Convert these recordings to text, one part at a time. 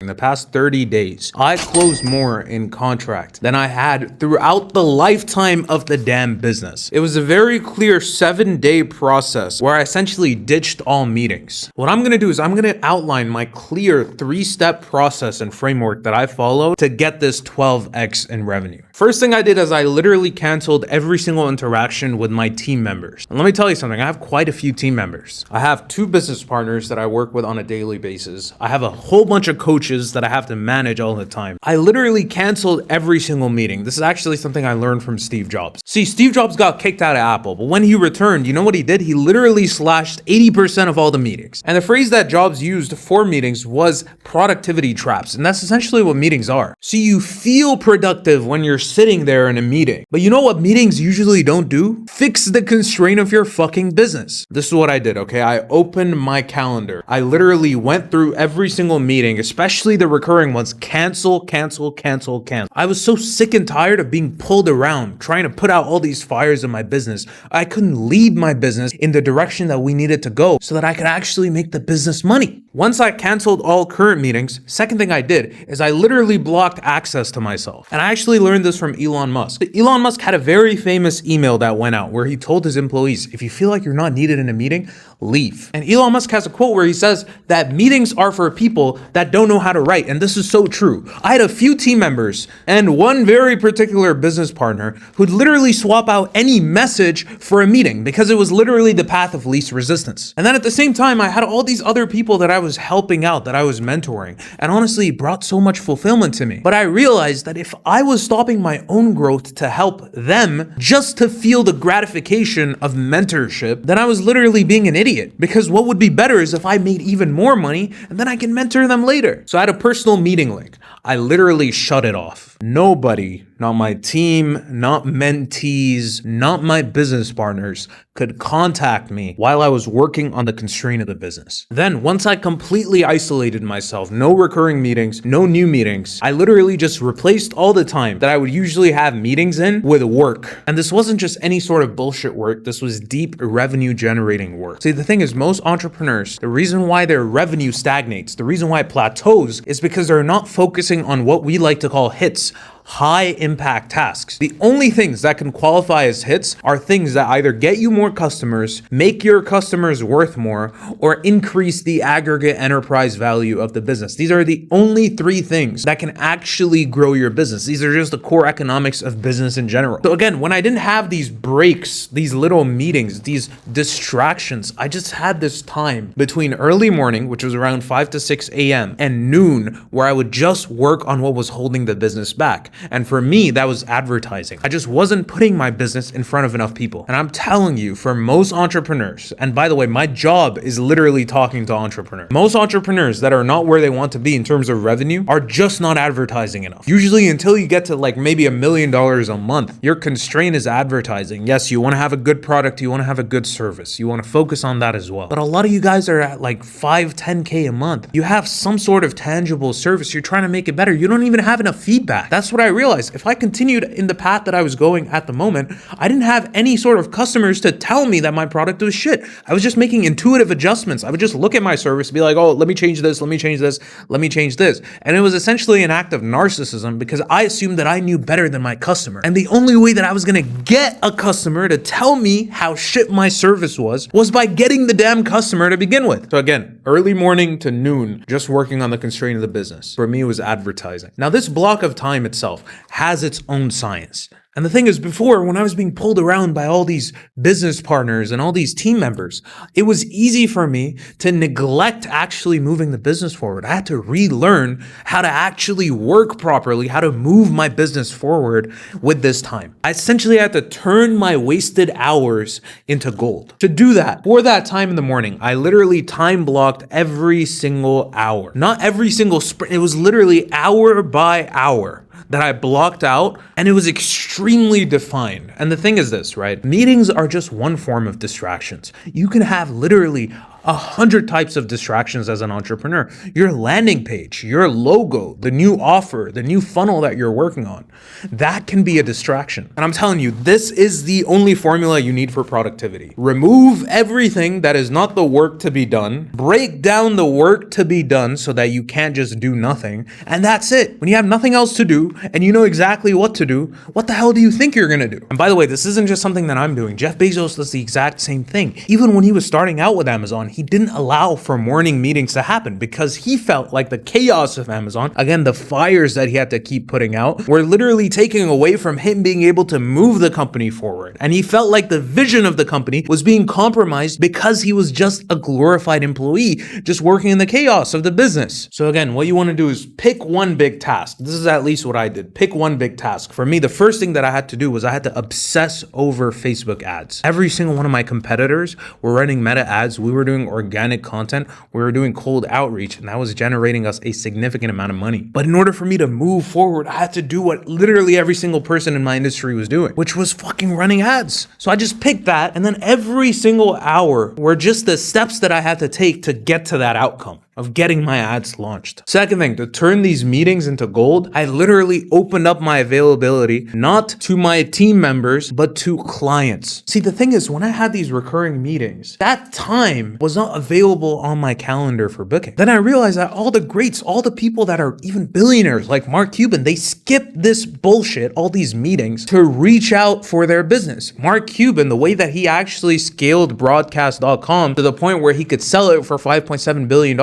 in the past 30 days, I closed more in contract than I had throughout the lifetime of the damn business. It was a very clear 7-day process where I essentially ditched all meetings. What I'm gonna do is I'm gonna outline my clear 3-step process and framework that I follow to get this 12x in revenue. First thing I did is I literally canceled every single interaction with my team members. And let me tell you something, I have quite a few team members. I have 2 business partners that I work with on a daily basis. I have a whole bunch of coaches that I have to manage all the time. I literally canceled every single meeting. This is actually something I learned from Steve Jobs. See, Steve Jobs got kicked out of Apple, but when he returned, you know what he did? He literally slashed 80% of all the meetings. And the phrase that Jobs used for meetings was productivity traps. And that's essentially what meetings are. So you feel productive when you're sitting there in a meeting. But you know what meetings usually don't do? Fix the constraint of your fucking business. This is what I did, okay? I opened my calendar. I literally went through every single meeting, especially the recurring ones. Cancel, cancel, cancel, cancel. I was so sick and tired of being pulled around, trying to put out all these fires in my business. I couldn't lead my business in the direction that we needed to go so that I could actually make the business money. Once I canceled all current meetings, second thing I did is I literally blocked access to myself. And I actually learned this from Elon Musk. Elon Musk had a very famous email that went out where he told his employees, if you feel like you're not needed in a meeting, leave. And Elon Musk has a quote where he says that meetings are for people that don't know how to write. And this is so true. I had a few team members and one very particular business partner who'd literally swap out any message for a meeting because it was literally the path of least resistance. And then at the same time, I had all these other people that I was helping out, that I was mentoring. And honestly, it brought so much fulfillment to me. But I realized that if I was stopping my own growth to help them just to feel the gratification of mentorship, then I was literally being an idiot. Because what would be better is if I made even more money and then I can mentor them later. So I had a personal meeting link. I literally shut it off. Nobody, not my team, not mentees, not my business partners, could contact me while I was working on the constraint of the business. Then once I completely isolated myself, no recurring meetings, no new meetings, I literally just replaced all the time that I would usually have meetings in with work. And this wasn't just any sort of bullshit work. This was deep revenue generating work. See, the thing is, most entrepreneurs, the reason why their revenue stagnates, the reason why it plateaus is because they're not focusing on what we like to call hits. High impact tasks. The only things that can qualify as hits are things that either get you more customers, make your customers worth more, or increase the aggregate enterprise value of the business. These are the only 3 things that can actually grow your business. These are just the core economics of business in general. So again, when I didn't have these breaks, these little meetings, these distractions, I just had this time between early morning, which was around 5 to 6 a.m., and noon, where I would just work on what was holding the business back. And for me, that was advertising. I just wasn't putting my business in front of enough people. And I'm telling you, for most entrepreneurs, and by the way, my job is literally talking to entrepreneurs. Most entrepreneurs that are not where they want to be in terms of revenue are just not advertising enough. Usually until you get to like maybe $1 million a month, your constraint is advertising. Yes, you want to have a good product. You want to have a good service. You want to focus on that as well. But a lot of you guys are at like 5, 10K a month. You have some sort of tangible service. You're trying to make it better. You don't even have enough feedback. That's what I realized. If I continued in the path that I was going at the moment, I didn't have any sort of customers to tell me that my product was shit. I was just making intuitive adjustments. I would just look at my service and be like, oh, let me change this, let me change this, let me change this. And it was essentially an act of narcissism because I assumed that I knew better than my customer. And the only way that I was going to get a customer to tell me how shit my service was by getting the damn customer to begin with. So again, early morning to noon, just working on the constraint of the business. For me, it was advertising. Now, this block of time itself has its own science. And the thing is, before, when I was being pulled around by all these business partners and all these team members, it was easy for me to neglect actually moving the business forward. I had to relearn how to actually work properly, how to move my business forward with this time. I essentially had to turn my wasted hours into gold. To do that, for that time in the morning, I literally time blocked every single hour. Not every single sprint, it was literally hour by hour that I blocked out, and it was extremely defined. And the thing is this, right? Meetings are just one form of distractions. You can have literally 100 types of distractions as an entrepreneur. Your landing page, your logo, the new offer, the new funnel that you're working on, that can be a distraction. And I'm telling you, this is the only formula you need for productivity. Remove everything that is not the work to be done, break down the work to be done so that you can't just do nothing, and that's it. When you have nothing else to do and you know exactly what to do, what the hell do you think you're gonna do? And by the way, this isn't just something that I'm doing. Jeff Bezos does the exact same thing. Even when he was starting out with Amazon, he didn't allow for morning meetings to happen because he felt like the chaos of Amazon, again, the fires that he had to keep putting out, were literally taking away from him being able to move the company forward. And he felt like the vision of the company was being compromised because he was just a glorified employee, just working in the chaos of the business. So again, what you want to do is pick one big task. This is at least what I did. Pick one big task. For me, the first thing that I had to do was I had to obsess over Facebook ads. Every single one of my competitors were running meta ads. We were doing organic content. We were doing cold outreach, and that was generating us a significant amount of money. But in order for me to move forward, I had to do what literally every single person in my industry was doing, which was fucking running ads. So I just picked that, and then every single hour were just the steps that I had to take to get to that outcome of getting my ads launched. Second thing, to turn these meetings into gold, I literally opened up my availability, not to my team members, but to clients. See, the thing is, when I had these recurring meetings, that time was not available on my calendar for booking. Then I realized that all the greats, all the people that are even billionaires like Mark Cuban, they skip this bullshit, all these meetings, to reach out for their business. Mark Cuban, the way that he actually scaled broadcast.com to the point where he could sell it for $5.7 billion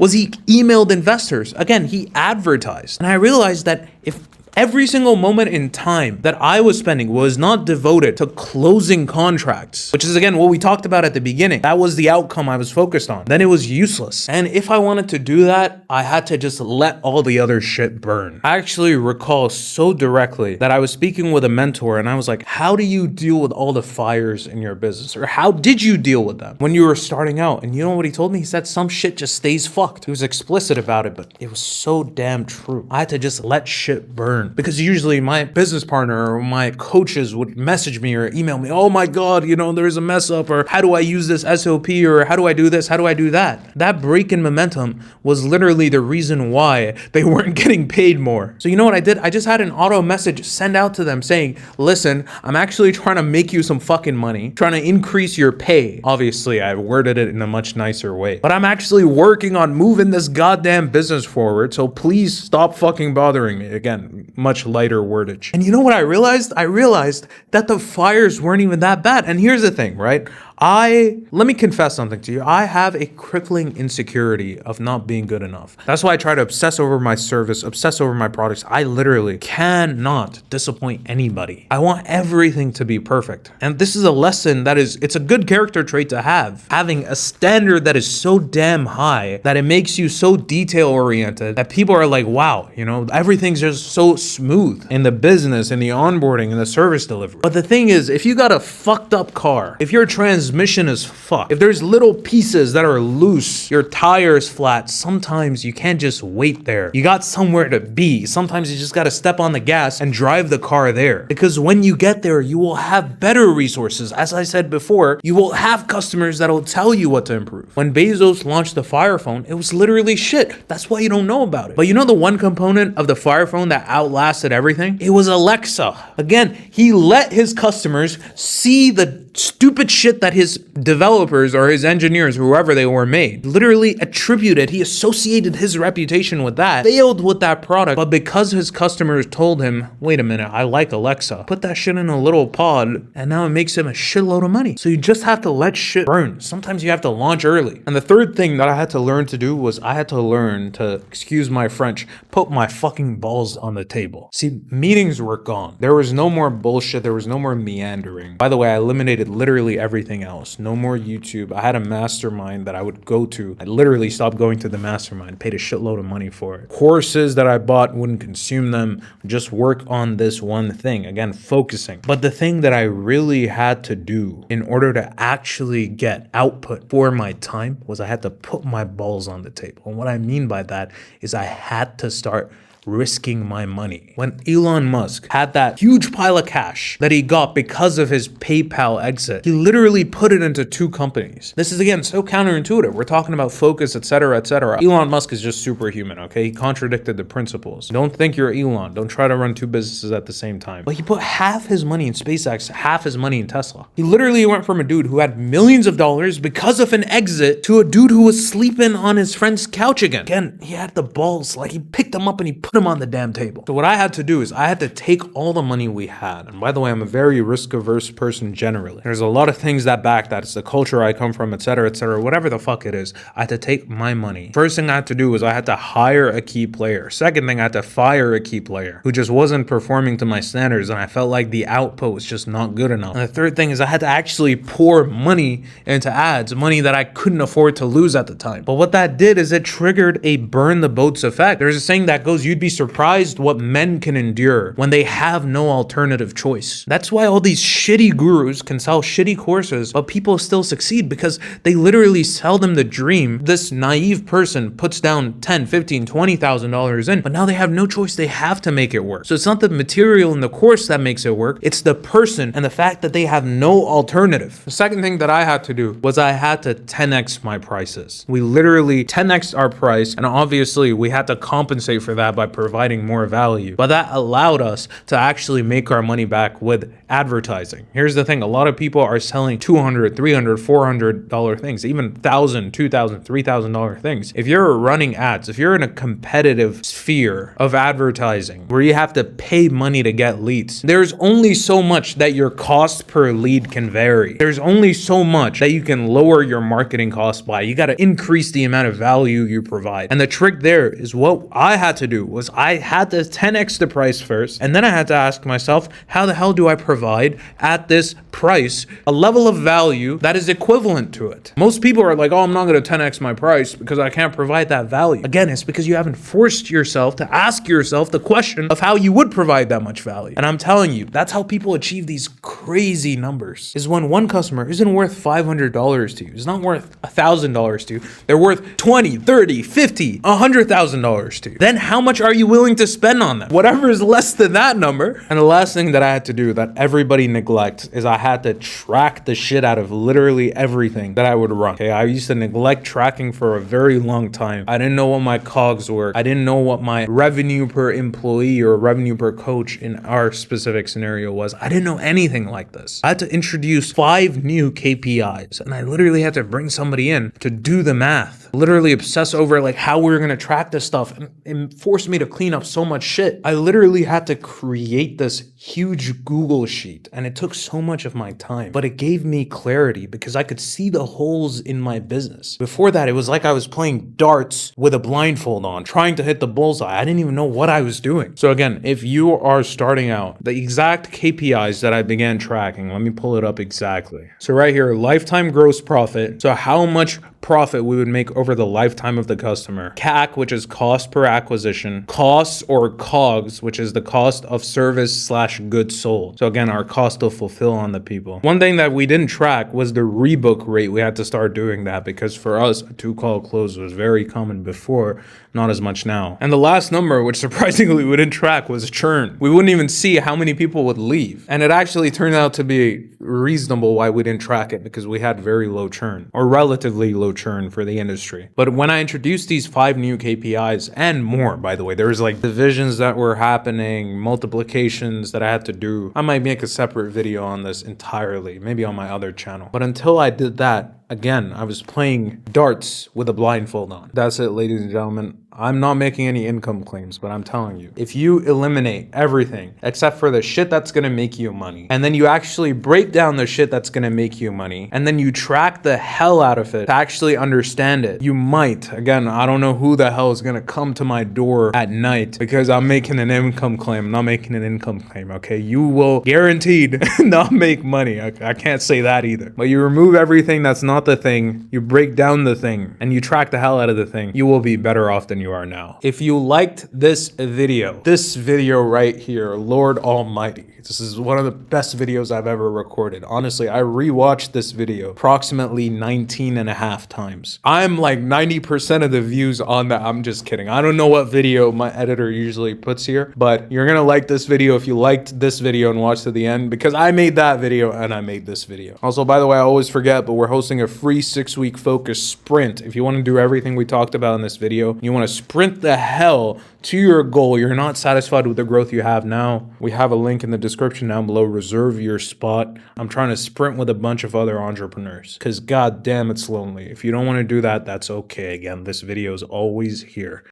was he emailed investors. Again, he advertised. And I realized that if every single moment in time that I was spending was not devoted to closing contracts, which is again what we talked about at the beginning. That was the outcome I was focused on. Then it was useless. And if I wanted to do that, I had to just let all the other shit burn. I actually recall so directly that I was speaking with a mentor and I was like, how do you deal with all the fires in your business? Or how did you deal with them when you were starting out? And you know what he told me? He said some shit just stays fucked. He was explicit about it, but it was so damn true. I had to just let shit burn. Because usually my business partner or my coaches would message me or email me, oh my God, there's a mess up, or how do I use this SOP, or how do I do this, how do I do that? That break in momentum was literally the reason why they weren't getting paid more. So you know what I did? I just had an auto message send out to them saying, listen, I'm actually trying to make you some fucking money, trying to increase your pay. Obviously, I worded it in a much nicer way, but I'm actually working on moving this goddamn business forward, so please stop fucking bothering me. Again, much lighter wordage. And you know what I realized? I realized that the fires weren't even that bad. And here's the thing, right? Let me confess something to you. I have a crippling insecurity of not being good enough. That's why I try to obsess over my service, obsess over my products. I literally cannot disappoint anybody. I want everything to be perfect. And this is a lesson it's a good character trait to have. Having a standard that is so damn high that it makes you so detail oriented that people are like, wow, everything's just so smooth in the business, in the onboarding, in the service delivery. But the thing is, if you got a fucked up car, if your transmission is fucked, if there's little pieces that are loose, your tire's flat, sometimes you can't just wait there. You got somewhere to be. Sometimes you just got to step on the gas and drive the car there. Because when you get there, you will have better resources. As I said before, you will have customers that'll tell you what to improve. When Bezos launched the Fire Phone, it was literally shit. That's why you don't know about it. But the one component of the Fire Phone that outlasted everything? It was Alexa. Again, he let his customers see the stupid shit that his developers or his engineers, whoever they were, made. Literally he associated his reputation with that, failed with that product, but because his customers told him, wait a minute, I like Alexa, put that shit in a little pod, and now it makes him a shitload of money. So you just have to let shit burn. Sometimes you have to launch early. And the third thing that I had to learn to do was I had to learn to, excuse my French, put my fucking balls on the table. See, meetings were gone. There was no more bullshit. There was no more meandering. By the way, I eliminated literally everything else. No more YouTube. I had a mastermind that I would go to. I literally stopped going to the mastermind, paid a shitload of money for it. Courses that I bought, wouldn't consume them, just work on this one thing. Again, focusing. But the thing that I really had to do in order to actually get output for my time was I had to put my balls on the table. And what I mean by that is I had to start risking my money. When Elon Musk had that huge pile of cash that he got because of his PayPal exit, he literally put it into 2 companies. This is again so counterintuitive. We're talking about focus, etc., etc. Elon Musk is just superhuman, okay? He contradicted the principles. Don't think you're Elon. Don't try to run 2 businesses at the same time. But he put half his money in SpaceX, half his money in Tesla. He literally went from a dude who had millions of dollars because of an exit to a dude who was sleeping on his friend's couch again. Again, he had the balls, like he picked them up and he put them on the damn table. So what I had to do is I had to take all the money we had. And by the way, I'm a very risk averse person generally. There's a lot of things that back that. It's the culture I come from, etc., whatever the fuck it is. I had to take my money. First thing I had to do was I had to hire a key player. Second thing, I had to fire a key player who just wasn't performing to my standards, and I felt like the output was just not good enough. And the third thing is I had to actually pour money into ads, money that I couldn't afford to lose at the time. But what that did is it triggered a burn the boats effect. There's a saying that goes, you'd be surprised what men can endure when they have no alternative choice. That's why all these shitty gurus can sell shitty courses, but people still succeed because they literally sell them the dream. This naive person puts down $10, $15, $20,000 in, but now they have no choice. They have to make it work. So it's not the material in the course that makes it work. It's the person and the fact that they have no alternative. The second thing that I had to do was I had to 10x my prices. We literally 10x our price, and obviously we had to compensate for that by providing more value. But that allowed us to actually make our money back with advertising. Here's the thing. A lot of people are selling $200, $300, $400 things, even $1,000, $2,000, $3,000 things. If you're running ads, if you're in a competitive sphere of advertising where you have to pay money to get leads, there's only so much that your cost per lead can vary. There's only so much that you can lower your marketing costs by. You got to increase the amount of value you provide. And the trick there is what I had to do was I had to 10x the price first, and then I had to ask myself, how the hell do I provide at this price a level of value that is equivalent to it? Most people are like, oh, I'm not going to 10x my price because I can't provide that value. Again, it's because you haven't forced yourself to ask yourself the question of how you would provide that much value. And I'm telling you, that's how people achieve these crazy numbers, is when one customer isn't worth $500 to you, is not worth $1,000 to you, they're worth $20, $30, $50, $100,000 to you. Then how much are you willing to spend on them? Whatever is less than that number. And the last thing that I had to do that everybody neglects is I had to track the shit out of literally everything that I would run. Okay, I used to neglect tracking for a very long time. I didn't know what my cogs were. I didn't know what my revenue per employee or revenue per coach in our specific scenario was. I didn't know anything like this. I had to introduce 5 new KPIs, and I literally had to bring somebody in to do the math, literally obsess over like how we were going to track this stuff, and it forced me to clean up so much shit. I literally had to create this huge Google sheet, and it took so much of my time, but it gave me clarity because I could see the holes in my business. Before that, it was like I was playing darts with a blindfold on, trying to hit the bullseye. I didn't even know what I was doing. So again, if you are starting out, the exact KPIs that I began tracking, let me pull it up exactly. So right here, lifetime gross profit. So how much profit we would make over the lifetime of the customer. CAC, which is cost per acquisition. Costs or COGS, which is the cost of service / goods sold. So again, our cost to fulfill on the people. One thing that we didn't track was the rebook rate. We had to start doing that because for us, a 2-call close was very common before, not as much now. And the last number, which surprisingly we didn't track, was churn. We wouldn't even see how many people would leave. And it actually turned out to be reasonable why we didn't track it, because we had very low churn, or relatively low churn for the industry. But when I introduced these 5 new KPIs and more, by the way, there was like divisions that were happening, multiplications that I had to do. I might make a separate video on this entirely, maybe on my other channel. But until I did that, again, I was playing darts with a blindfold on. That's it, ladies and gentlemen. I'm not making any income claims, but I'm telling you, if you eliminate everything except for the shit that's going to make you money, and then you actually break down the shit that's going to make you money, and then you track the hell out of it to actually understand it, you might, again, I don't know who the hell is going to come to my door at night because I'm making an income claim. I'm not making an income claim, okay? You will guaranteed not make money. I can't say that either. But you remove everything that's not the thing, you break down the thing, and you track the hell out of the thing, you will be better off than you you are now. If you liked this video right here, Lord Almighty, this is one of the best videos I've ever recorded. Honestly, I rewatched this video approximately 19 and a half times. I'm like 90% of the views on that. I'm just kidding. I don't know what video my editor usually puts here, but you're gonna like this video if you liked this video and watched to the end, because I made that video and I made this video. Also, by the way, I always forget, but we're hosting a free 6-week focus sprint. If you want to do everything we talked about in this video, you want to sprint the hell to your goal, you're not satisfied with the growth you have now, we have a link in the description down below. Reserve your spot. I'm trying to sprint with a bunch of other entrepreneurs because god damn, it's lonely. If you don't want to do that, that's okay. Again, this video is always here.